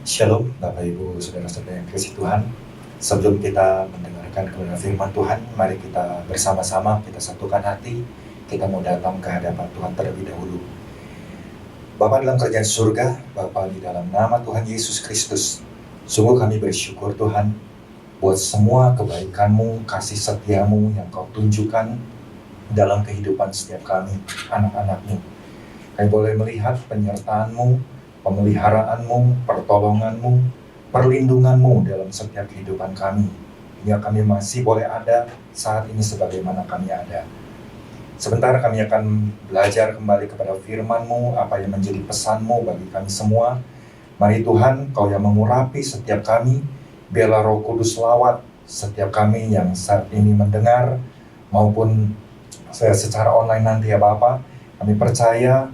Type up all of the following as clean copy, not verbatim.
Shalom Bapak Ibu Saudara-saudara yang kasih Tuhan. Sebelum kita mendengarkan kebenaran firman Tuhan, mari kita bersama-sama kita satukan hati. Kita mau datang ke hadapan Tuhan terlebih dahulu. Bapa dalam kerajaan surga, Bapa di dalam nama Tuhan Yesus Kristus, sungguh kami bersyukur Tuhan buat semua kebaikan-Mu, kasih setia-Mu yang Kau tunjukkan dalam kehidupan setiap kami, anak-anak-Mu. Kami boleh melihat penyertaan-Mu, pemeliharaanmu, pertolonganmu, perlindunganmu dalam setiap kehidupan kami. Hingga kami masih boleh ada saat ini sebagaimana kami ada. Sebentar kami akan belajar kembali kepada firman-Mu, apa yang menjadi pesan-Mu bagi kami semua. Mari Tuhan, Kau yang mengurapi setiap kami, biarlah Roh Kudus lawat setiap kami yang saat ini mendengar, maupun secara online nanti ya Bapa. Kami percaya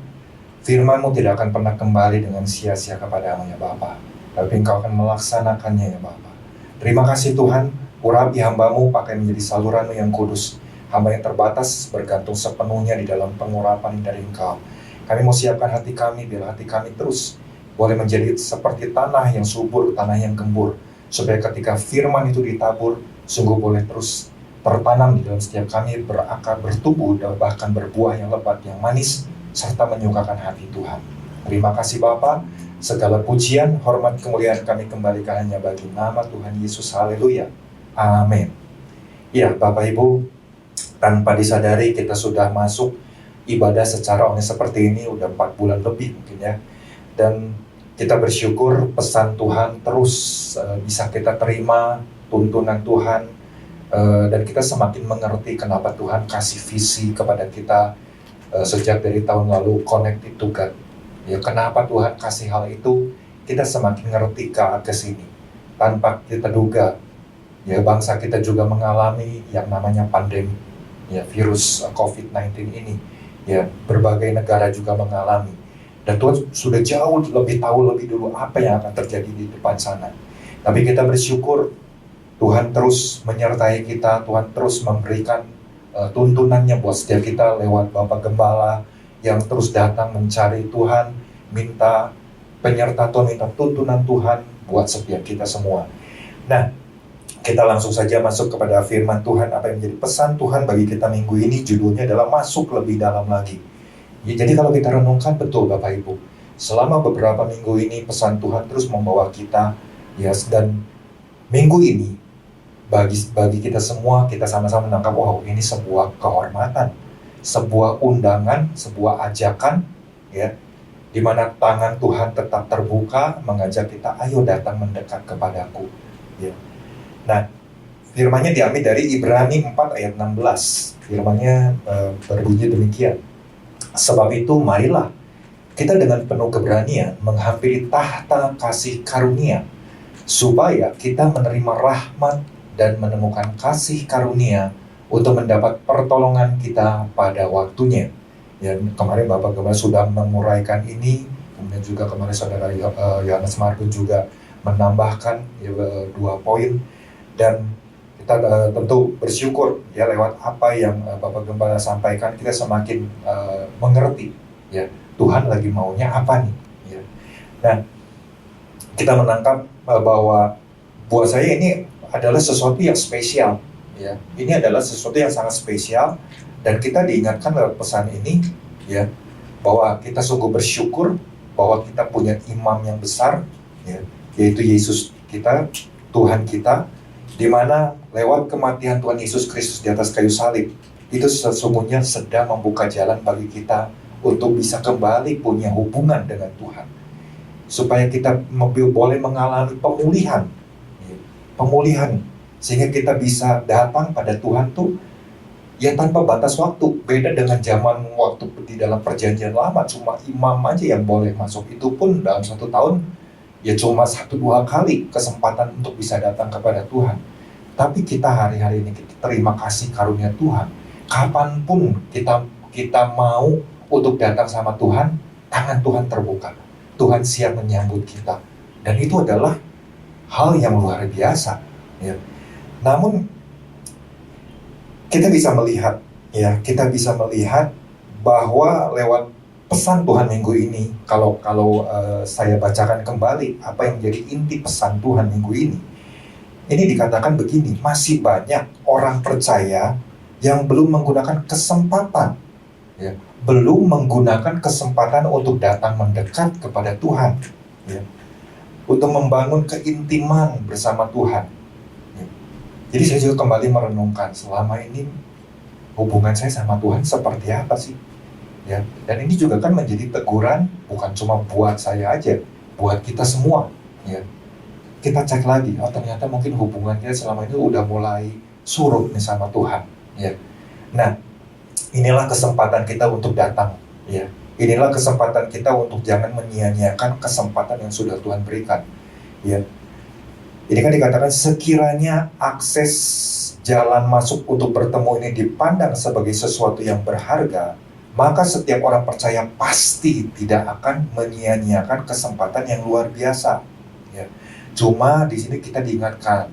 firman-Mu tidak akan pernah kembali dengan sia-sia kepadamu ya Bapa, tapi Engkau akan melaksanakannya ya Bapa. Terima kasih Tuhan, urapi hamba-Mu pakai menjadi saluran-Mu yang kudus. Hamba yang terbatas bergantung sepenuhnya di dalam pengurapan dari Engkau. Kami mau siapkan hati kami, biar hati kami terus boleh menjadi seperti tanah yang subur, tanah yang gembur, supaya ketika firman itu ditabur, sungguh boleh terus tertanam di dalam setiap kami, berakar, bertumbuh, dan bahkan berbuah yang lebat, yang manis, serta menyukakan hati Tuhan. Terima kasih Bapa, segala pujian, hormat, kemuliaan kami kembalikan hanya bagi nama Tuhan Yesus. Haleluya, amin. Ya Bapak Ibu, tanpa disadari kita sudah masuk ibadah secara online seperti ini udah 4 bulan lebih mungkin ya. Dan kita bersyukur pesan Tuhan terus bisa kita terima, tuntunan Tuhan, dan kita semakin mengerti kenapa Tuhan kasih visi kepada kita sejak dari tahun lalu, Connected to God. Ya, kenapa Tuhan kasih hal itu, kita semakin ngerti ke sini. Tanpa kita duga, ya bangsa kita juga mengalami yang namanya pandemi, ya virus COVID-19 ini. Ya, berbagai negara juga mengalami. Dan Tuhan sudah jauh lebih tahu lebih dulu apa yang akan terjadi di depan sana. Tapi kita bersyukur, Tuhan terus menyertai kita, Tuhan terus memberikan tuntunannya buat setiap kita lewat Bapak Gembala yang terus datang mencari Tuhan, minta penyertaan Tuhan, minta tuntunan Tuhan buat setiap kita semua. Nah, kita langsung saja masuk kepada firman Tuhan. Apa yang menjadi pesan Tuhan bagi kita minggu ini, judulnya adalah masuk lebih dalam lagi. Ya, jadi kalau kita renungkan betul Bapak Ibu, selama beberapa minggu ini pesan Tuhan terus membawa kita, ya, dan minggu ini bagi kita semua, kita sama-sama menangkap, wow, ini sebuah kehormatan, sebuah undangan, sebuah ajakan, ya, di mana tangan Tuhan tetap terbuka, mengajak kita, ayo datang mendekat kepadaku. Ya. Nah, firman-Nya diambil dari Ibrani 4 ayat 16. Firman-Nya berbunyi demikian. Sebab itu, marilah kita dengan penuh keberanian menghampiri tahta kasih karunia, supaya kita menerima rahmat dan menemukan kasih karunia untuk mendapat pertolongan kita pada waktunya. Ya, kemarin Bapak Gembala sudah menguraikan ini, kemudian juga kemarin Saudara Yohanes Markun juga menambahkan ya, 2 poin, dan kita tentu bersyukur ya lewat apa yang Bapak Gembala sampaikan, kita semakin mengerti ya Tuhan lagi maunya apa nih. Ya. Nah, kita menangkap bahwa buat saya ini adalah sesuatu yang spesial, ya. Ini adalah sesuatu yang sangat spesial, dan kita diingatkan lewat pesan ini, ya, bahwa kita sungguh bersyukur bahwa kita punya imam yang besar, ya, yaitu Yesus kita, Tuhan kita, di mana lewat kematian Tuhan Yesus Kristus di atas kayu salib, itu sesungguhnya sedang membuka jalan bagi kita untuk bisa kembali punya hubungan dengan Tuhan, supaya kita boleh mengalami pemulihan, sehingga kita bisa datang pada Tuhan tuh ya tanpa batas waktu. Beda dengan zaman waktu di dalam perjanjian lama, cuma imam aja yang boleh masuk, itu pun dalam 1 tahun ya cuma 1-2 kali kesempatan untuk bisa datang kepada Tuhan. Tapi kita hari-hari ini kita terima kasih karunia Tuhan, kapanpun kita mau untuk datang sama Tuhan, tangan Tuhan terbuka, Tuhan siap menyambut kita, dan itu adalah hal yang luar biasa, ya. Namun kita bisa melihat bahwa lewat pesan Tuhan minggu ini, kalau saya bacakan kembali apa yang menjadi inti pesan Tuhan minggu ini dikatakan begini: masih banyak orang percaya yang belum menggunakan kesempatan, ya, belum menggunakan kesempatan untuk datang mendekat kepada Tuhan, ya, untuk membangun keintiman bersama Tuhan. Ya. Jadi saya juga kembali merenungkan, selama ini hubungan saya sama Tuhan seperti apa sih? Ya, dan ini juga kan menjadi teguran bukan cuma buat saya aja, buat kita semua. Ya, kita cek lagi, oh ternyata mungkin hubungannya selama ini udah mulai surut nih sama Tuhan. Ya, nah inilah kesempatan kita untuk datang. Ya, inilah kesempatan kita untuk jangan menyia-nyiakan kesempatan yang sudah Tuhan berikan. Ya, ini kan dikatakan sekiranya akses jalan masuk untuk bertemu ini dipandang sebagai sesuatu yang berharga, maka setiap orang percaya pasti tidak akan menyia-nyiakan kesempatan yang luar biasa. Ya. Cuma di sini kita diingatkan,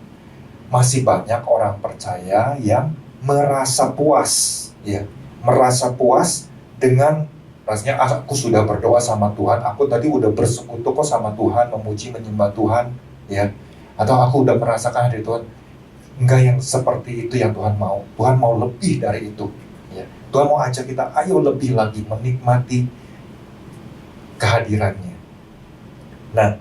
masih banyak orang percaya yang merasa puas, ya, merasa puas dengan rasanya aku sudah berdoa sama Tuhan, aku tadi udah bersekutu kok sama Tuhan, memuji menyembah Tuhan, ya, atau aku udah merasakan hadirat Tuhan. Enggak yang seperti itu yang Tuhan mau. Tuhan mau lebih dari itu. Ya. Tuhan mau ajak kita, ayo lebih lagi menikmati kehadirannya. Nah,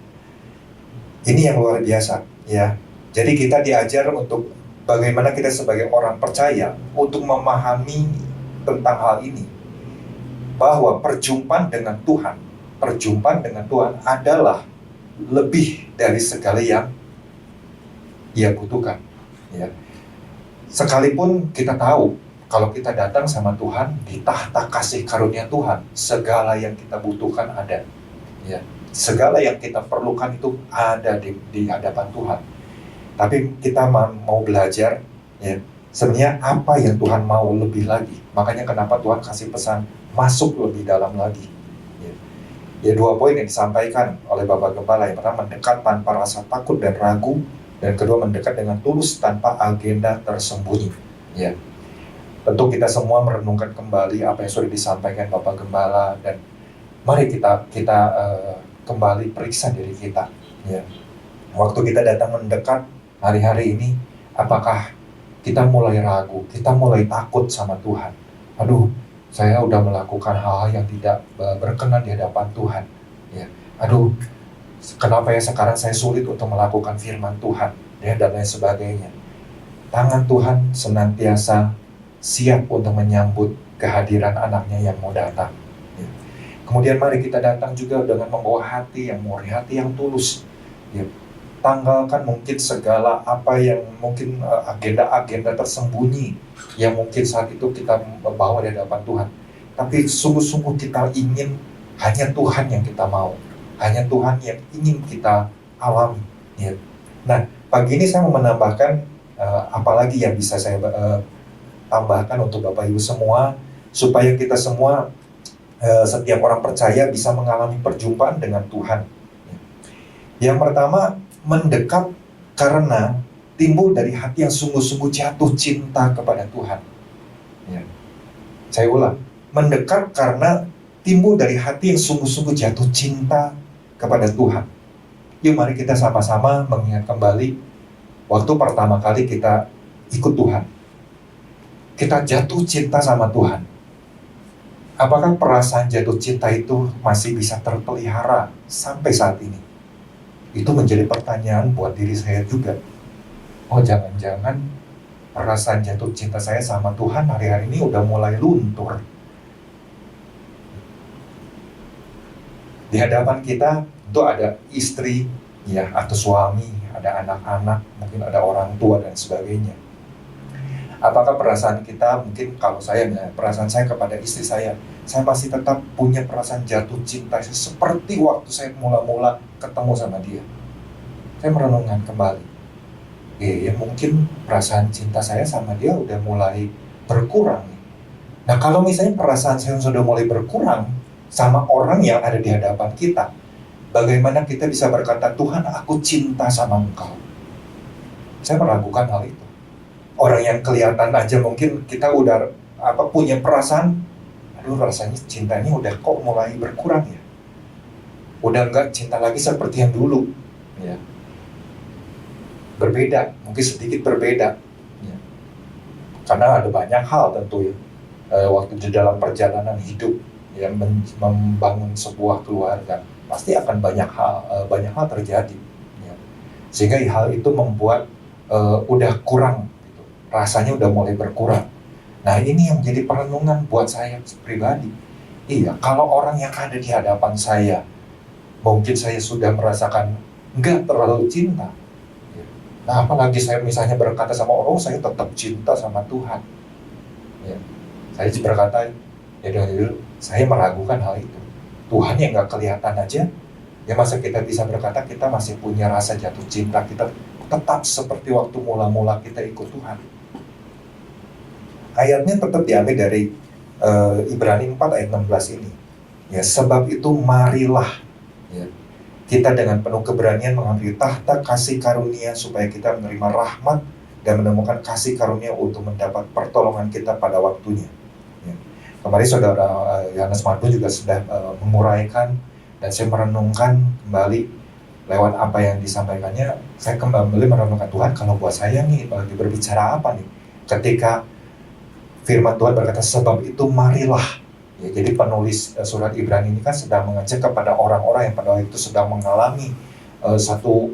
ini yang luar biasa, ya. Jadi kita diajar untuk bagaimana kita sebagai orang percaya untuk memahami tentang hal ini, bahwa perjumpaan dengan Tuhan adalah lebih dari segala yang Ia butuhkan. Ya. Sekalipun kita tahu kalau kita datang sama Tuhan di tahta kasih karunia Tuhan, segala yang kita butuhkan ada, ya, segala yang kita perlukan itu ada di hadapan Tuhan. Tapi kita mau belajar, ya, sebenarnya apa yang Tuhan mau lebih lagi. Makanya kenapa Tuhan kasih pesan masuk lebih dalam lagi. Ya, 2 poin yang disampaikan oleh Bapak Gembala. Yang pertama, mendekat tanpa rasa takut dan ragu. Dan kedua, mendekat dengan tulus tanpa agenda tersembunyi. Ya, tentu kita semua merenungkan kembali apa yang sudah disampaikan Bapak Gembala, dan mari kita kembali periksa diri kita. Ya, waktu kita datang mendekat hari-hari ini, apakah kita mulai ragu, kita mulai takut sama Tuhan? Aduh, saya udah melakukan hal-hal yang tidak berkenan di hadapan Tuhan. Ya, aduh, kenapa ya sekarang saya sulit untuk melakukan firman Tuhan, ya, dan lain sebagainya. Tangan Tuhan senantiasa siap untuk menyambut kehadiran anaknya yang mau datang. Ya. Kemudian mari kita datang juga dengan membawa hati yang murni, hati yang tulus. Ya. Tanggalkan mungkin segala apa yang mungkin agenda-agenda tersembunyi yang mungkin saat itu kita bawa di hadapan Tuhan. Tapi sungguh-sungguh kita ingin hanya Tuhan yang kita mau. Hanya Tuhan yang ingin kita alami. Ya. Nah, pagi ini saya mau menambahkan apalagi yang bisa saya tambahkan untuk Bapak Ibu semua, supaya kita semua, setiap orang percaya bisa mengalami perjumpaan dengan Tuhan. Yang pertama, mendekat karena timbul dari hati yang sungguh-sungguh jatuh cinta kepada Tuhan. Ya. Saya ulang, mendekat karena timbul dari hati yang sungguh-sungguh jatuh cinta kepada Tuhan. Yuk mari kita sama-sama mengingat kembali waktu pertama kali kita ikut Tuhan. Kita jatuh cinta sama Tuhan. Apakah perasaan jatuh cinta itu masih bisa terpelihara sampai saat ini? Itu menjadi pertanyaan buat diri saya juga. Oh, jangan-jangan perasaan jatuh cinta saya sama Tuhan hari-hari ini udah mulai luntur. Di hadapan kita itu ada istri, ya, atau suami, ada anak-anak, mungkin ada orang tua dan sebagainya. Apakah perasaan kita, mungkin kalau saya, perasaan saya kepada istri saya masih tetap punya perasaan jatuh cinta seperti waktu saya mula-mula ketemu sama dia. Saya merenungkan kembali. Ya mungkin perasaan cinta saya sama dia udah mulai berkurang. Nah, kalau misalnya perasaan saya sudah mulai berkurang sama orang yang ada di hadapan kita, bagaimana kita bisa berkata, Tuhan, aku cinta sama Engkau? Saya meragukan hal itu. Orang yang kelihatan aja mungkin kita udah punya perasaan, aduh rasanya cintanya udah kok mulai berkurang ya, udah nggak cinta lagi seperti yang dulu ya, berbeda, mungkin sedikit berbeda ya. Karena ada banyak hal tentu ya, waktu di dalam perjalanan hidup yang membangun sebuah keluarga pasti akan banyak hal terjadi ya. Sehingga hal itu membuat udah kurang gitu. Rasanya udah mulai berkurang. Nah ini yang jadi perenungan buat saya pribadi. Iya, kalau orang yang ada di hadapan saya mungkin saya sudah merasakan nggak terlalu cinta ya. Nah apalagi saya misalnya berkata sama orang, saya tetap cinta sama Tuhan ya. Saya berkata ya dulu saya meragukan hal itu. Tuhan yang nggak kelihatan aja ya, masa kita bisa berkata kita masih punya rasa jatuh cinta, kita tetap seperti waktu mula-mula kita ikut Tuhan. Ayatnya tetap diambil dari Ibrani 4 ayat 16 ini ya, sebab itu marilah ya, kita dengan penuh keberanian mengambil tahta kasih karunia supaya kita menerima rahmat dan menemukan kasih karunia untuk mendapat pertolongan kita pada waktunya ya. Kemarin saudara Yohanes Marbu juga sudah menguraikan dan saya merenungkan kembali lewat apa yang disampaikannya. Saya kembali merenungkan, Tuhan kalau buat saya nih lagi berbicara apa nih ketika firman Tuhan berkata sebab itu marilah ya. Jadi penulis surat Ibrani ini kan sedang mengajak kepada orang-orang yang pada waktu itu sedang mengalami satu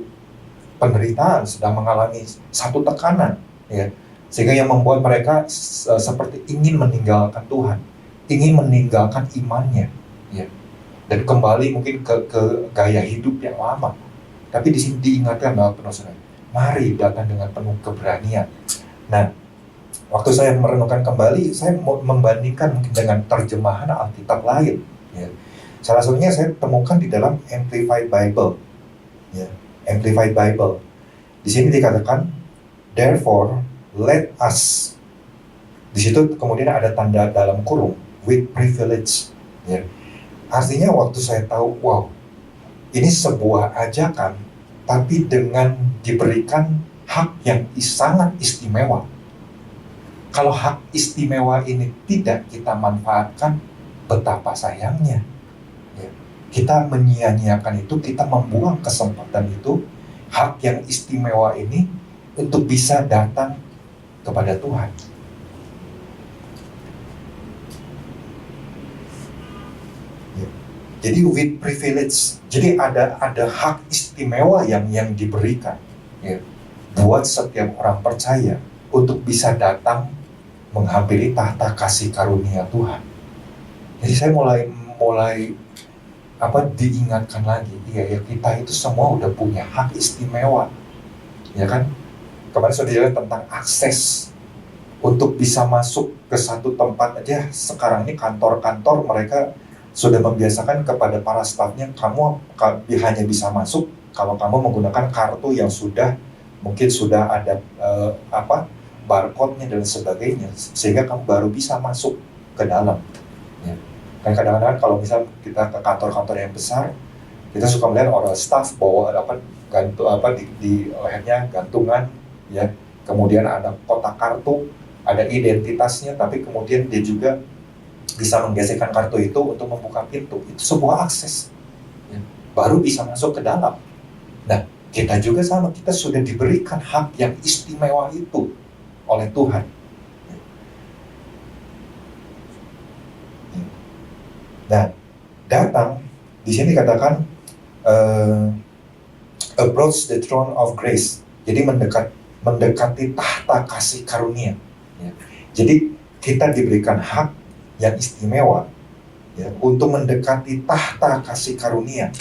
penderitaan, sedang mengalami satu tekanan ya, sehingga yang membuat mereka seperti ingin meninggalkan Tuhan, ingin meninggalkan imannya ya, dan kembali mungkin ke gaya hidup yang lama. Tapi di sini diingatkan bahwa penulisnya, mari datang dengan penuh keberanian. Nah, waktu saya merenungkan kembali, saya membandingkan mungkin dengan terjemahan Alkitab lain ya. Salah satunya saya temukan di dalam Amplified Bible ya, Amplified Bible. Di sini dikatakan therefore let us. Di situ kemudian ada tanda dalam kurung with privilege ya. Artinya waktu saya tahu, wow, ini sebuah ajakan, tapi dengan diberikan hak yang sangat istimewa. Kalau hak istimewa ini tidak kita manfaatkan, betapa sayangnya. Ya. Kita menyia-nyiakan itu, kita membuang kesempatan itu, hak yang istimewa ini untuk bisa datang kepada Tuhan. Jadi with privilege, jadi ada hak istimewa yang diberikan ya, buat setiap orang percaya untuk bisa datang menghampiri tahta kasih karunia Tuhan. Jadi saya mulai diingatkan lagi, ya kita itu semua udah punya hak istimewa, ya kan? Kemarin sudah jelas tentang akses untuk bisa masuk ke satu tempat aja. Sekarang ini kantor-kantor mereka sudah membiasakan kepada para stafnya, kamu hanya bisa masuk kalau kamu menggunakan kartu yang mungkin sudah ada barcode-nya dan sebagainya, sehingga kamu baru bisa masuk ke dalam ya. Dan kadang-kadang kalau misal kita ke kantor-kantor yang besar, kita suka melihat orang staf bawa di lehernya gantungan ya, kemudian ada kotak kartu, ada identitasnya, tapi kemudian dia juga bisa menggeserkan kartu itu untuk membuka pintu. Itu sebuah akses ya, baru bisa masuk ke dalam. Nah, kita juga sama, kita sudah diberikan hak yang istimewa itu oleh Tuhan. Nah, datang di sini katakan approach the throne of grace. Jadi mendekati tahta kasih karunia ya. Jadi kita diberikan hak yang istimewa ya, untuk mendekati tahta kasih karunia.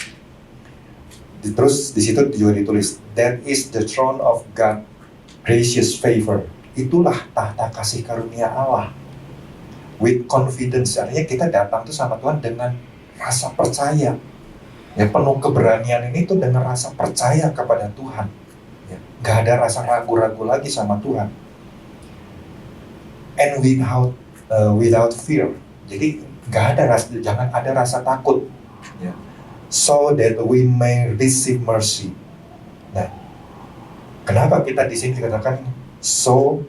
Terus di situ juga ditulis that is the throne of God gracious favor. Itulah tahta kasih karunia Allah. With confidence, artinya kita datang tuh sama Tuhan dengan rasa percaya ya, penuh keberanian ini tuh dengan rasa percaya kepada Tuhan ya. Gak ada rasa ragu-ragu lagi sama Tuhan, and without fear. Jadi jangan ada rasa takut ya. So that we may receive mercy. Nah, kenapa kita di sini dikatakan so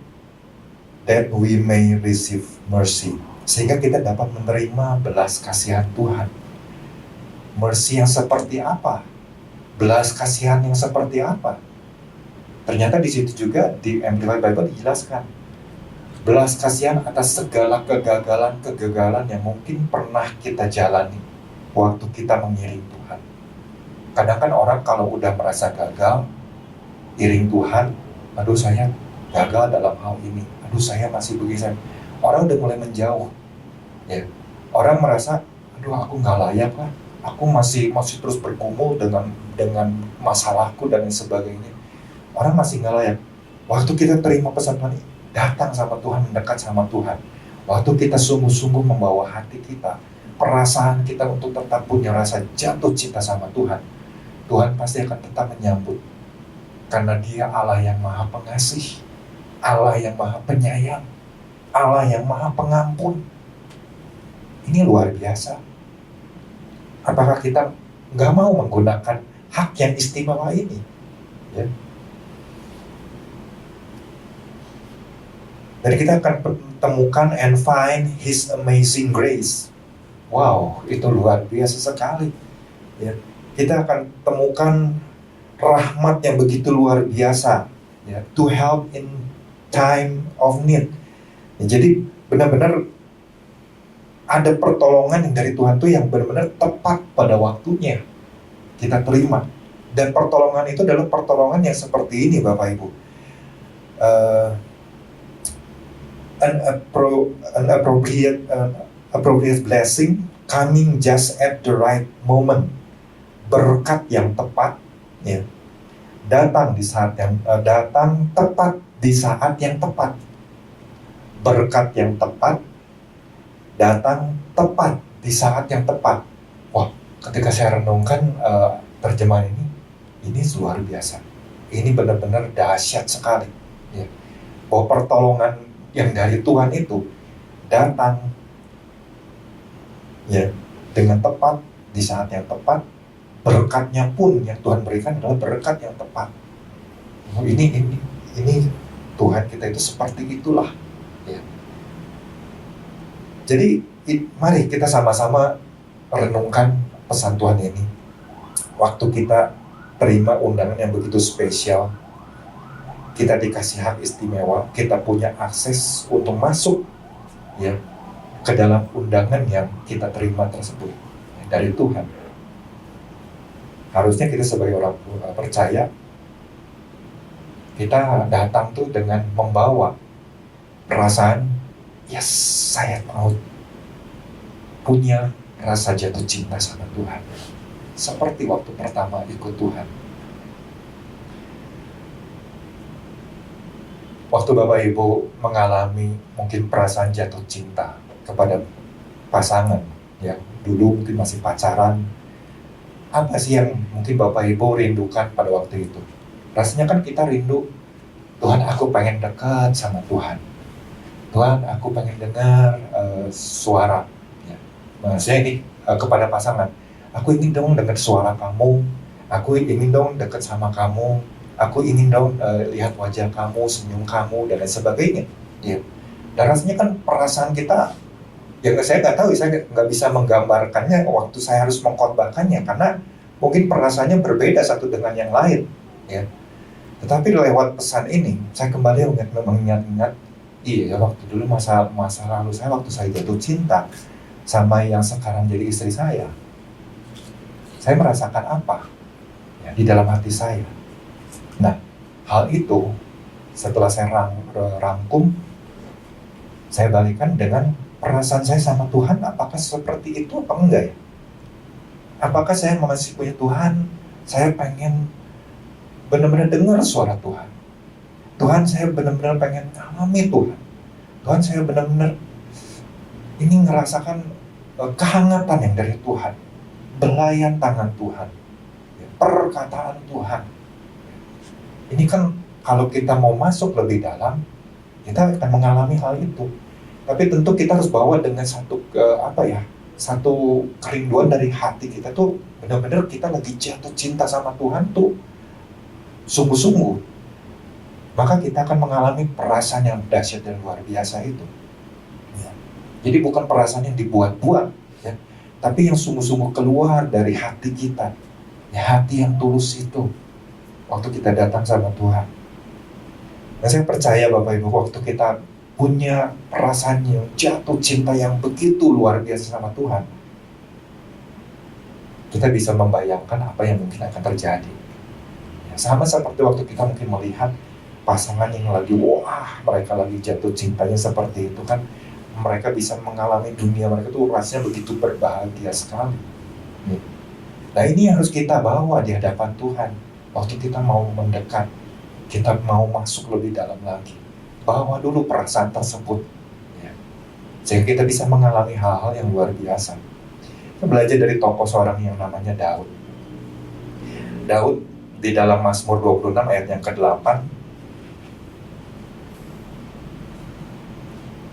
that we may receive mercy? sehingga kita dapat menerima belas kasihan Tuhan. Mercy yang seperti apa? Belas kasihan yang seperti apa? Ternyata di situ juga di Amplified Bible dijelaskan belas kasihan atas segala kegagalan yang mungkin pernah kita jalani waktu kita mengiring Tuhan. Kadang kan orang kalau udah merasa gagal, iring Tuhan, aduh saya gagal dalam hal ini, aduh saya masih begini, orang udah mulai menjauh. Ya, orang merasa, aduh aku nggak layak lah, aku masih terus bergumul dengan masalahku dan sebagainya. Orang masih nggak layak. Waktu kita terima pesan Tuhan, datang sama Tuhan, mendekat sama Tuhan. Waktu kita sungguh-sungguh membawa hati kita, perasaan kita untuk tetap punya rasa jatuh cinta sama Tuhan, Tuhan pasti akan tetap menyambut. Karena Dia Allah yang Maha Pengasih, Allah yang Maha Penyayang, Allah yang Maha Pengampun. Ini luar biasa. Apakah kita nggak mau menggunakan hak yang istimewa ini? Ya. Dan kita akan temukan and find His amazing grace. Wow, itu luar biasa sekali. Ya. Kita akan temukan rahmat yang begitu luar biasa. Ya. To help in time of need. Ya, jadi benar-benar ada pertolongan yang dari Tuhan tuh yang benar-benar tepat pada waktunya kita terima. Dan pertolongan itu adalah pertolongan yang seperti ini, Bapak Ibu. An appropriate blessing coming just at the right moment. Berkat yang tepat, ya, datang tepat di saat yang tepat. Berkat yang tepat datang tepat di saat yang tepat. Wah, ketika saya renungkan terjemahan ini luar biasa. Ini benar-benar dahsyat sekali. Ya. Bahwa pertolongan yang dari Tuhan itu datang, ya, dengan tepat di saat yang tepat. Berkatnya pun yang Tuhan berikan adalah berkat yang tepat. Ini Tuhan kita itu seperti itulah. Ya. Jadi mari kita sama-sama renungkan pesan Tuhan ini. Waktu kita terima undangan yang begitu spesial, kita dikasih hak istimewa, kita punya akses untuk masuk, ya, ke dalam undangan yang kita terima tersebut, ya, dari Tuhan. Harusnya kita sebagai orang percaya, kita datang tuh dengan membawa perasaan, yes, saya mau punya rasa jatuh cinta sama Tuhan. Seperti waktu pertama ikut Tuhan. Waktu Bapak Ibu mengalami mungkin perasaan jatuh cinta kepada pasangan, ya, dulu mungkin masih pacaran, apa sih yang mungkin Bapak Ibu rindukan pada waktu itu? Rasanya kan kita rindu, Tuhan aku pengen dekat sama Tuhan. Tuhan aku pengen dengar suara. Ya. Maksudnya ini kepada pasangan, aku ingin dong dengar suara kamu, aku ingin dong dekat sama kamu, aku ingin dong lihat wajah kamu, senyum kamu, dan lain sebagainya. Ya. Dan rasanya kan perasaan kita, ya saya nggak tahu, saya nggak bisa menggambarkannya waktu saya harus mengkhotbahkannya, karena mungkin perasaannya berbeda satu dengan yang lain. Ya. Tetapi lewat pesan ini, saya kembali mengingat-ingat, iya waktu dulu masa lalu saya, waktu saya jatuh cinta sama yang sekarang jadi istri saya merasakan apa, ya, di dalam hati saya. Nah, hal itu setelah saya rangkum, saya balikan dengan perasaan saya sama Tuhan, apakah seperti itu apa enggak ya? Apakah saya masih punya Tuhan, saya pengen benar-benar dengar suara Tuhan. Tuhan, saya benar-benar pengen alami Tuhan. Tuhan, saya benar-benar ini ngerasakan kehangatan yang dari Tuhan, belayan tangan Tuhan, perkataan Tuhan. Ini kan kalau kita mau masuk lebih dalam, kita akan mengalami hal itu. Tapi tentu kita harus bawa dengan satu satu kerinduan dari hati kita tuh, benar-benar kita lagi jatuh cinta sama Tuhan tuh sungguh-sungguh. Maka kita akan mengalami perasaan yang dahsyat dan luar biasa itu. Ya. Jadi bukan perasaan yang dibuat-buat, ya, tapi yang sungguh-sungguh keluar dari hati kita, ya, hati yang tulus itu waktu kita datang sama Tuhan. Dan saya percaya Bapak Ibu, waktu kita punya perasaan yang jatuh cinta yang begitu luar biasa sama Tuhan, kita bisa membayangkan apa yang mungkin akan terjadi. Ya, sama seperti waktu kita mungkin melihat pasangan yang lagi, wah, mereka lagi jatuh cintanya seperti itu kan, mereka bisa mengalami dunia mereka tuh rasanya begitu berbahagia sekali. Nah, ini yang harus kita bawa di hadapan Tuhan. Waktu kita mau mendekat, kita mau masuk lebih dalam lagi, bawa dulu perasaan tersebut, ya, sehingga kita bisa mengalami hal-hal yang luar biasa. Kita belajar dari tokoh seorang yang namanya Daud. Daud di dalam Mazmur 26 ayat yang ke-8,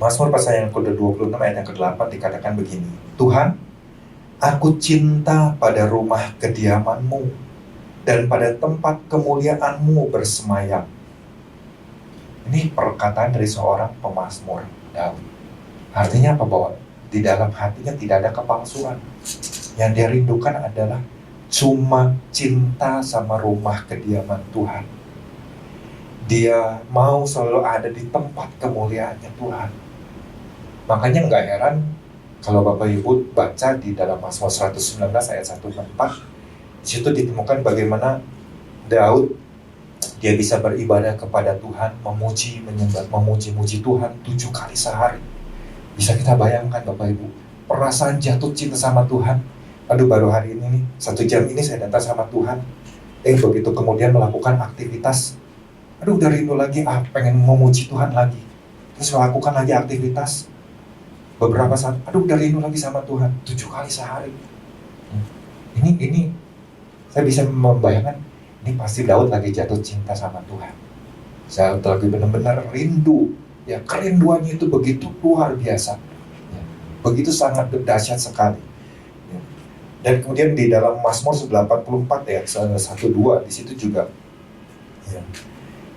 Mazmur pasal yang ke-26 ayat yang ke-8 dikatakan begini, Tuhan, aku cinta pada rumah kediaman-Mu dan pada tempat kemuliaan-Mu bersemayam. Ini perkataan dari seorang pemazmur, Daud. Artinya apa? Bahwa di dalam hatinya tidak ada kepalsuan. Yang dia rindukan adalah cuma cinta sama rumah kediaman Tuhan. Dia mau selalu ada di tempat kemuliaannya Tuhan. Makanya nggak heran kalau Bapak Ibu baca di dalam Mazmur 119 ayat 1-4, di situ ditemukan bagaimana Daud dia bisa beribadah kepada Tuhan, memuji, menyembah, memuji-muji Tuhan 7 kali sehari. Bisa kita bayangkan Bapak Ibu, perasaan jatuh cinta sama Tuhan. Aduh, baru hari ini nih, 1 jam ini saya datang sama Tuhan. Begitu kemudian melakukan aktivitas, aduh udah rindu lagi, pengen memuji Tuhan lagi. Terus melakukan lagi aktivitas, beberapa saat, aduh udah rindu lagi sama Tuhan, 7 kali sehari. Ini saya bisa membayangkan, ini pasti Daud lagi jatuh cinta sama Tuhan. Saya lagi benar-benar rindu, ya, kerinduannya itu begitu luar biasa, ya, begitu sangat dahsyat sekali. Ya. Dan kemudian di dalam Mazmur 84 ya 1-2 di situ juga, ya,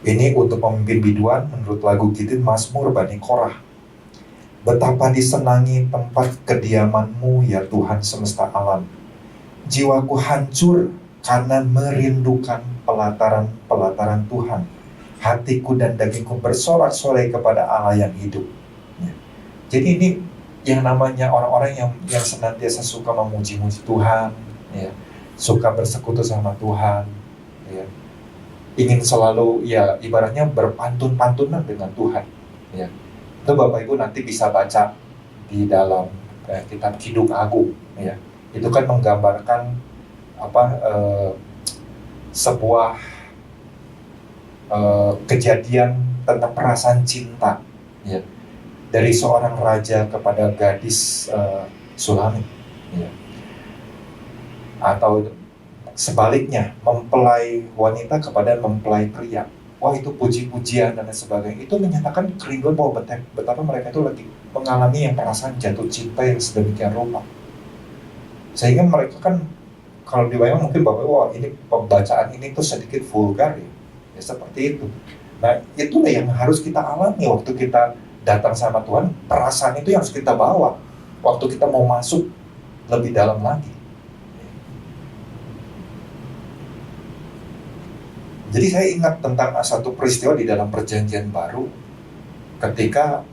ini untuk pemimpin biduan menurut lagu Gidin Mazmur Bani Korah. Betapa disenangi tempat kediaman-Mu ya Tuhan semesta alam. Jiwaku hancur karena merindukan pelataran-pelataran Tuhan. Hatiku dan dagingku bersorak-sorai kepada Allah yang hidup. Ya. Jadi ini yang namanya orang-orang yang senantiasa suka memuji-muji Tuhan, ya, suka bersekutu sama Tuhan, ya, ingin selalu, ya, ibaratnya berpantun-pantunan dengan Tuhan, ya. Itu Bapak Ibu nanti bisa baca di dalam kitab Kidung Agung, ya. Itu kan menggambarkan sebuah kejadian tentang perasaan cinta, ya, dari seorang raja kepada gadis Sulamit, ya. Atau sebaliknya, mempelai wanita kepada mempelai pria. Wah, itu puji-pujian dan sebagainya. Itu menyatakan kerinduan bahwa betapa mereka itu lagi mengalami yang perasaan jatuh cinta yang sedemikian rupa. Sehingga mereka kan, kalau dibayang mungkin Bapak, wah ini pembacaan ini tuh sedikit vulgar, ya. Ya seperti itu. Nah, itulah yang harus kita alami waktu kita datang sama Tuhan. Perasaan itu yang harus kita bawa waktu kita mau masuk lebih dalam lagi. Jadi saya ingat tentang satu peristiwa di dalam Perjanjian Baru, ketika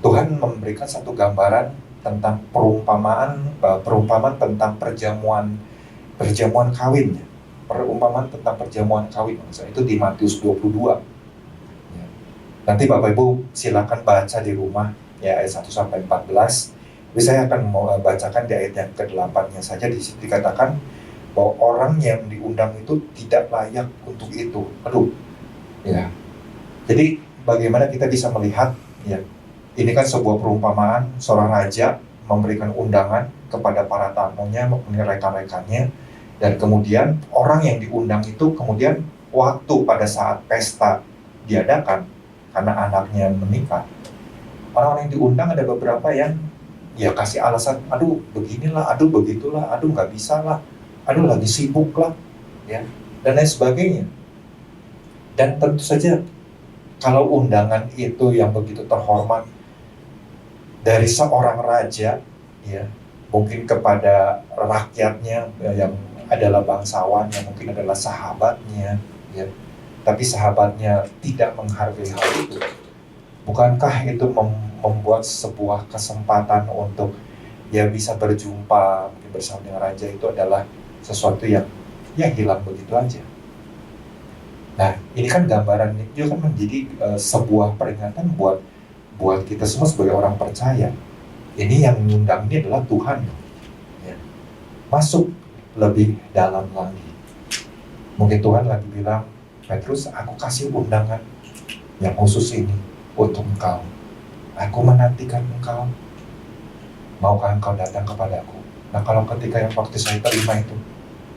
Tuhan memberikan satu gambaran tentang perumpamaan tentang perjamuan kawin, perumpamaan tentang perjamuan kawin, itu di Matius 22. Ya. Nanti Bapak Ibu silakan baca di rumah, ya, ayat 1-14. Tapi saya akan membacakan di ayat yang ke-8-nya saja. Di situ dikatakan bahwa orang yang diundang itu tidak layak untuk itu. Aduh, ya. Jadi bagaimana kita bisa melihat, ya, ini kan sebuah perumpamaan seorang raja memberikan undangan kepada para tamunya, maupun rekan-rekannya, dan kemudian orang yang diundang itu kemudian waktu pada saat pesta diadakan karena anaknya menikah, orang-orang yang diundang ada beberapa yang, ya, kasih alasan, aduh beginilah, aduh begitulah, aduh nggak bisa lah, aduh lagi sibuk lah, ya, dan lain sebagainya. Dan tentu saja kalau undangan itu yang begitu terhormat dari seorang raja, ya, mungkin kepada rakyatnya yang adalah bangsawan, yang mungkin adalah sahabatnya, ya, tapi sahabatnya tidak menghargai hal itu. Bukankah itu membuat sebuah kesempatan untuk ya bisa berjumpa mungkin bersama dengan raja itu adalah sesuatu yang hilang begitu aja. Nah, ini kan gambaran itu kan menjadi sebuah peringatan buat kita semua sebagai orang percaya. Ini yang mengundang ini adalah Tuhan, ya. Masuk lebih dalam lagi. Mungkin Tuhan lagi bilang, Petrus, aku kasih undangan yang khusus ini untuk engkau. Aku menantikan engkau. Maukah engkau datang kepadaku? Nah, kalau ketika yang waktu saya terima itu,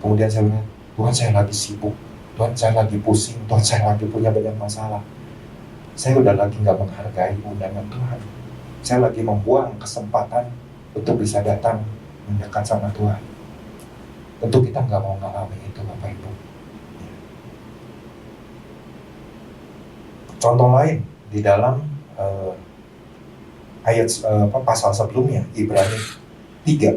kemudian saya bilang, Tuhan, saya lagi sibuk, Tuhan, saya lagi pusing, Tuhan, saya lagi punya banyak masalah. Saya udah lagi gak menghargai undangan Tuhan. Saya lagi membuang kesempatan untuk bisa datang mendekat sama Tuhan. Tentu kita gak mau ngalamin itu, Bapak Ibu. Contoh lain di dalam ayat pasal sebelumnya, Ibrani 3.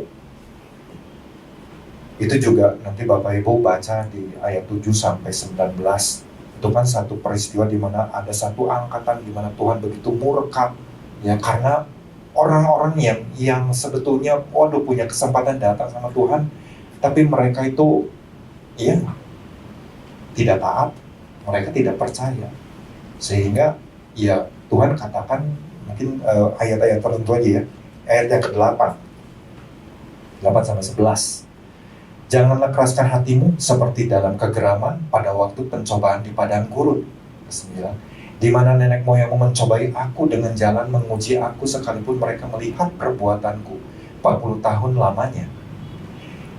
Itu juga nanti Bapak Ibu baca di ayat 7 sampai 19. Itu kan satu peristiwa di mana ada satu angkatan di mana Tuhan begitu murka, ya, karena orang-orang yang sebetulnya punya kesempatan datang sama Tuhan, tapi mereka itu tidak taat, mereka tidak percaya. Sehingga ya Tuhan katakan mungkin ayat-ayat tertentu aja ya. Ayat yang ke-8 sampai 11. Janganlah keraskan hatimu seperti dalam kegeraman pada waktu pencobaan di padang gurun. 9. Di mana nenek moyangmu mencobai aku dengan jalan menguji aku sekalipun mereka melihat perbuatanku 40 tahun lamanya.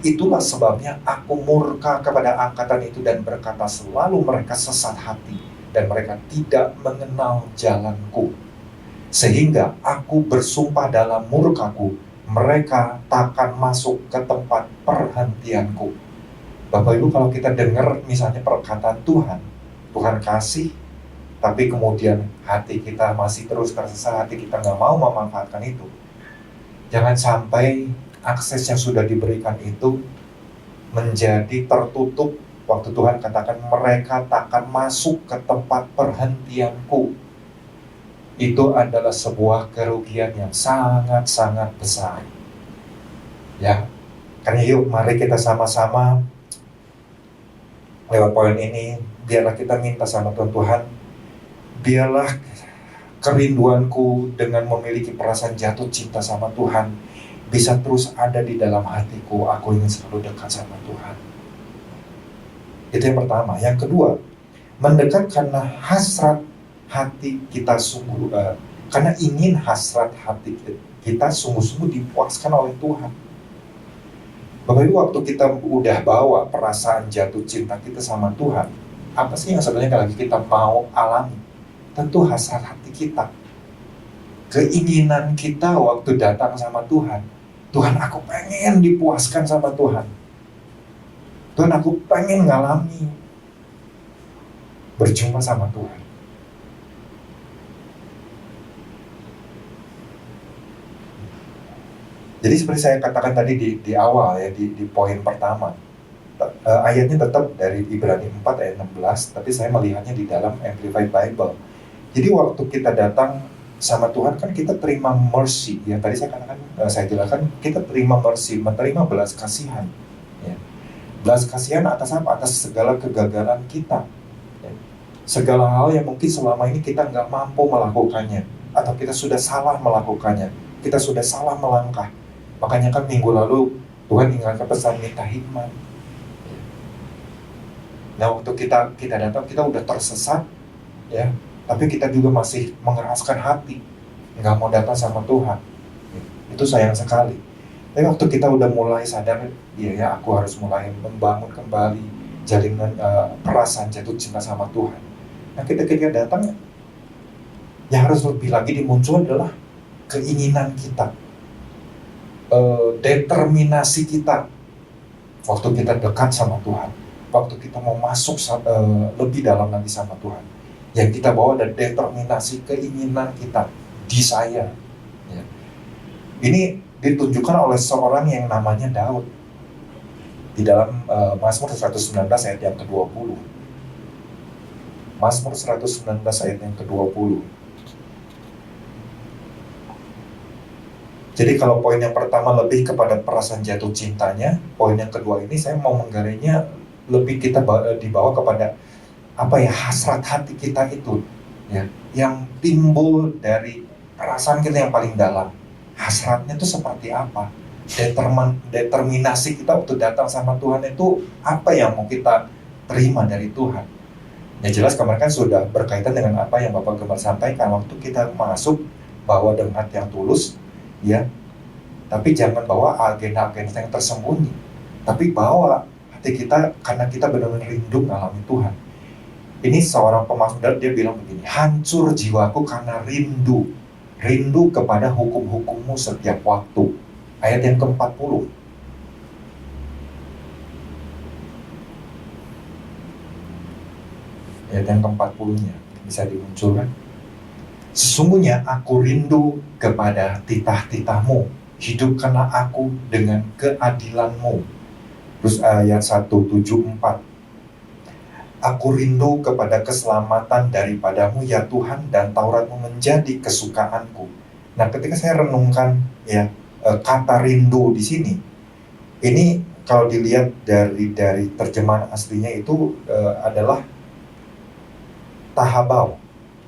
Itulah sebabnya aku murka kepada angkatan itu dan berkata, selalu mereka sesat hati dan mereka tidak mengenal jalanku. Sehingga aku bersumpah dalam murkaku, mereka takkan masuk ke tempat perhentianku. Bapak Ibu, kalau kita dengar misalnya perkataan Tuhan, Tuhan kasih, tapi kemudian hati kita masih terus tersesat, hati kita nggak mau memanfaatkan itu. Jangan sampai akses yang sudah diberikan itu menjadi tertutup waktu Tuhan katakan mereka takkan masuk ke tempat perhentianku. Itu adalah sebuah kerugian yang sangat-sangat besar. Ya, karena yuk mari kita sama-sama lewat poin ini, biarlah kita minta sama Tuhan, biarlah kerinduanku dengan memiliki perasaan jatuh cinta sama Tuhan bisa terus ada di dalam hatiku. Aku ingin selalu dekat sama Tuhan. Itu yang pertama. Yang kedua, mendekat karena hasrat hati kita sungguh, karena ingin hasrat hati kita sungguh-sungguh dipuaskan oleh Tuhan. Bapak Ibu, waktu kita udah bawa perasaan jatuh cinta kita sama Tuhan, apa sih yang sebenarnya lagi kita mau alami? Tentu hasrat hati kita, keinginan kita waktu datang sama Tuhan. Tuhan, aku pengen dipuaskan sama Tuhan. Tuhan, aku pengen ngalami berjumpa sama Tuhan. Jadi seperti saya katakan tadi di awal ya, di poin pertama, ayatnya tetap dari Ibrani 4 ayat 16, tapi saya melihatnya di dalam Amplified Bible. Jadi waktu kita datang sama Tuhan kan kita terima mercy, ya tadi saya jelaskan kita terima mercy, menerima belas kasihan, ya. Belas kasihan atas apa? Atas segala kegagalan kita, ya. Segala hal yang mungkin selama ini kita nggak mampu melakukannya, atau kita sudah salah melakukannya, kita sudah salah melangkah. Makanya kan minggu lalu Tuhan ingatkan pesan minta hikmat. Nah waktu kita datang, kita udah tersesat, ya, tapi kita juga masih mengeraskan hati, nggak mau datang sama Tuhan. Itu sayang sekali. Tapi waktu kita udah mulai sadar, ya aku harus mulai membangun kembali jalinan perasaan jatuh cinta sama Tuhan. Nah ketika datang, yang harus lebih lagi dimuncul adalah keinginan kita, determinasi kita waktu kita dekat sama Tuhan, waktu kita mau masuk lebih dalam lagi sama Tuhan. Yang kita bawa ada determinasi, keinginan kita, desire, ya. Ini ditunjukkan oleh seorang yang namanya Daud di dalam Mazmur 119 ayat yang ke-20. Mazmur 119 ayat yang ke-20. Jadi kalau poin yang pertama lebih kepada perasaan jatuh cintanya, poin yang kedua ini saya mau menggalainya lebih kita dibawa kepada apa ya, hasrat hati kita itu ya, yang timbul dari perasaan kita yang paling dalam. Hasratnya itu seperti apa? Determinasi kita untuk datang sama Tuhan itu apa yang mau kita terima dari Tuhan? Ya jelas kemarin kan sudah berkaitan dengan apa yang Bapak Gemar sampaikan waktu kita masuk, bahwa dengan hati yang tulus ya, tapi jangan bawa agenda-agenda yang tersembunyi, tapi bawa hati kita karena kita benar-benar rindu mengalami Tuhan. Ini seorang pemazmur Daud, dia bilang begini, hancur jiwaku karena rindu kepada hukum-hukummu setiap waktu. Ayat yang ke-40. Ayat yang ke-40-nya bisa dimunculkan. Sesungguhnya aku rindu kepada titah-titahmu, hidupkanlah aku dengan keadilanmu. Terus ayat 174, aku rindu kepada keselamatan daripadamu ya Tuhan, dan Tauratmu menjadi kesukaanku. Nah, ketika saya renungkan ya kata rindu di sini, ini kalau dilihat dari terjemahan aslinya itu adalah tahabau,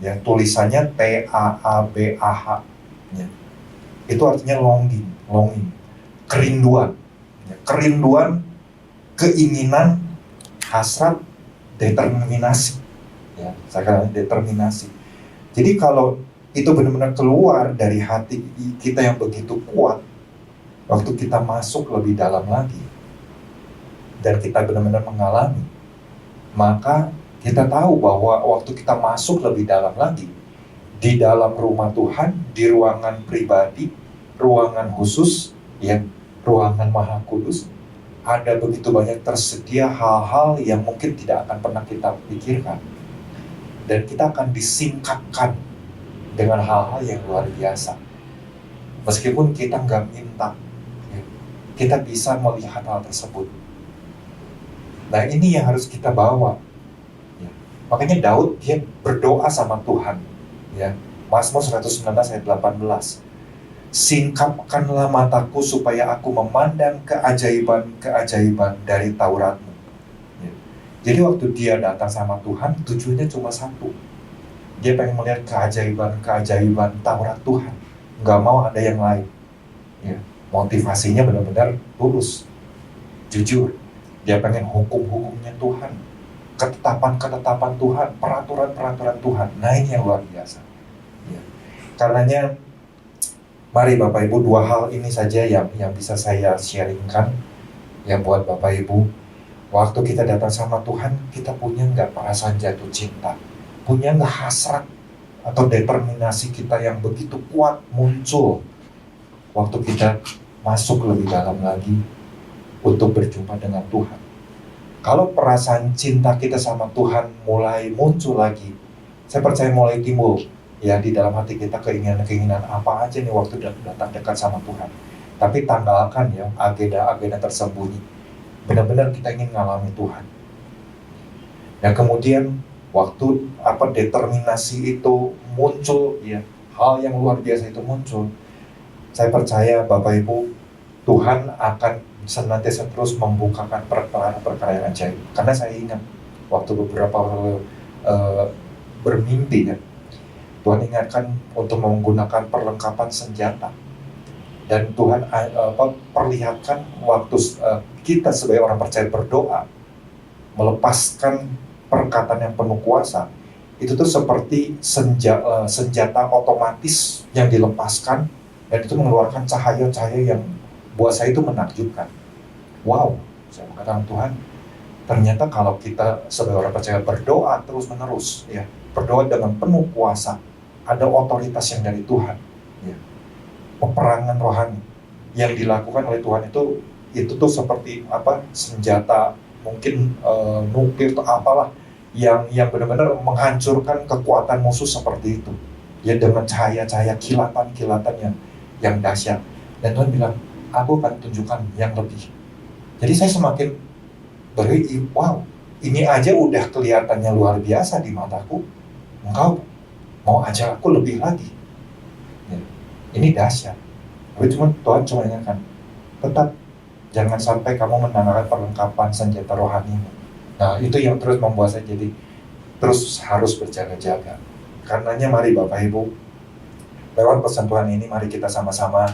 ya tulisannya T-A-A-B-A-H, ya. Itu artinya longing, kerinduan, ya. Kerinduan, keinginan, hasrat, determinasi, ya saya katakan determinasi. Jadi kalau itu benar-benar keluar dari hati kita yang begitu kuat, waktu kita masuk lebih dalam lagi dan kita benar-benar mengalami, maka kita tahu bahwa waktu kita masuk lebih dalam lagi di dalam rumah Tuhan, di ruangan pribadi, ruangan khusus, yang ruangan Maha Kudus, ada begitu banyak tersedia hal-hal yang mungkin tidak akan pernah kita pikirkan, dan kita akan disingkapkan dengan hal-hal yang luar biasa. Meskipun kita nggak minta, ya, kita bisa melihat hal tersebut. Nah, ini yang harus kita bawa. Makanya Daud dia berdoa sama Tuhan, ya. Mazmur 119 ayat 18. Singkapkanlah mataku supaya aku memandang keajaiban-keajaiban dari Tauratmu. Ya. Jadi waktu dia datang sama Tuhan, tujuannya cuma satu. Dia pengen melihat keajaiban-keajaiban Taurat Tuhan. Nggak mau ada yang lain. Ya. Motivasinya benar-benar tulus, jujur. Dia pengen hukum-hukumnya Tuhan, ketetapan-ketetapan Tuhan, peraturan-peraturan Tuhan. Nah, ini yang luar biasa. Ya. Karenanya, mari Bapak Ibu, dua hal ini saja yang bisa saya sharingkan ya buat Bapak Ibu. Waktu kita datang sama Tuhan, kita punya nggak perasaan jatuh cinta? Punya nggak hasrat atau determinasi kita yang begitu kuat muncul waktu kita masuk lebih dalam lagi untuk berjumpa dengan Tuhan? Kalau perasaan cinta kita sama Tuhan mulai muncul lagi, saya percaya mulai timbul ya di dalam hati kita keinginan-keinginan apa aja nih waktu datang dekat sama Tuhan. Tapi tanggalkan ya agenda-agenda tersembunyi. Benar-benar kita ingin mengalami Tuhan. Dan kemudian waktu determinasi itu muncul, ya hal yang luar biasa itu muncul, saya percaya Bapak Ibu, Tuhan akan senantiasa terus membukakan perkara-perkara yang ajaib. Karena saya ingat waktu beberapa bermimpi ya, Tuhan ingatkan untuk menggunakan perlengkapan senjata, dan Tuhan perlihatkan waktu kita sebagai orang percaya berdoa, melepaskan perkataan yang penuh kuasa, itu tuh seperti senjata otomatis yang dilepaskan, dan itu mengeluarkan cahaya-cahaya yang buat saya itu menakjubkan. Wow, saya mengatakan Tuhan, ternyata kalau kita sebagai orang percaya berdoa terus-menerus, ya berdoa dengan penuh kuasa, ada otoritas yang dari Tuhan, ya. Peperangan rohani yang dilakukan oleh Tuhan itu tuh seperti senjata mungkin nuklir atau apalah yang benar-benar menghancurkan kekuatan musuh seperti itu, ya dengan cahaya-cahaya kilatan-kilatan yang dahsyat. Dan Tuhan bilang, aku akan tunjukkan yang lebih. Jadi saya semakin wow, ini aja udah kelihatannya luar biasa di mataku, engkau mau ajar aku lebih lagi. Ya, ini dahsyat. Tapi Tuhan cuma ingatkan, tetap jangan sampai kamu menandakan perlengkapan senjata rohanimu. Nah, itu yang terus membuat saya jadi terus harus berjaga-jaga. Karenanya mari Bapak Ibu, lewat pesan Tuhan ini, mari kita sama-sama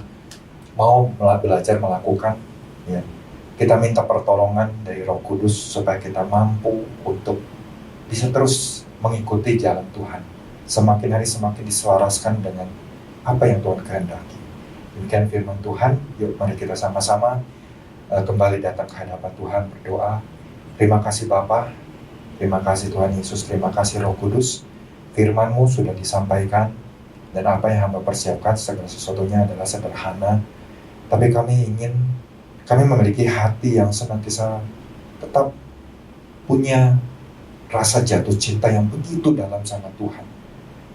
mau belajar melakukan, ya, kita minta pertolongan dari Roh Kudus supaya kita mampu untuk bisa terus mengikuti jalan Tuhan. Semakin hari semakin diselaraskan dengan apa yang Tuhan kehendaki. Demikian firman Tuhan. Yuk mari kita sama-sama kembali datang ke hadapan Tuhan, berdoa. Terima kasih Bapa, terima kasih Tuhan Yesus, terima kasih Roh Kudus. Firman-Mu sudah disampaikan, dan apa yang hamba persiapkan segala sesuatunya adalah sederhana. Tapi kami memiliki hati yang senantiasa tetap punya rasa jatuh cinta yang begitu dalam sama Tuhan.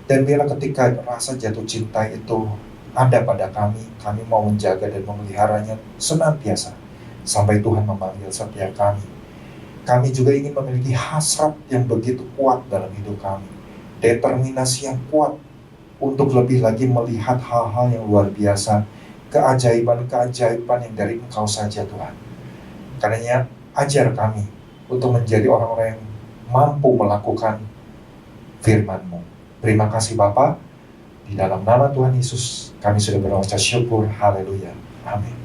Dan biarlah ketika rasa jatuh cinta itu ada pada kami mau menjaga dan memeliharanya senantiasa sampai Tuhan memanggil setiap kami. Kami juga ingin memiliki hasrat yang begitu kuat dalam hidup kami, determinasi yang kuat untuk lebih lagi melihat hal-hal yang luar biasa, keajaiban-keajaiban yang dari Engkau saja Tuhan. Karenanya ajar kami untuk menjadi orang-orang yang mampu melakukan firman-Mu. Terima kasih Bapa, di dalam nama Tuhan Yesus kami sudah berucap syukur, haleluya, amin.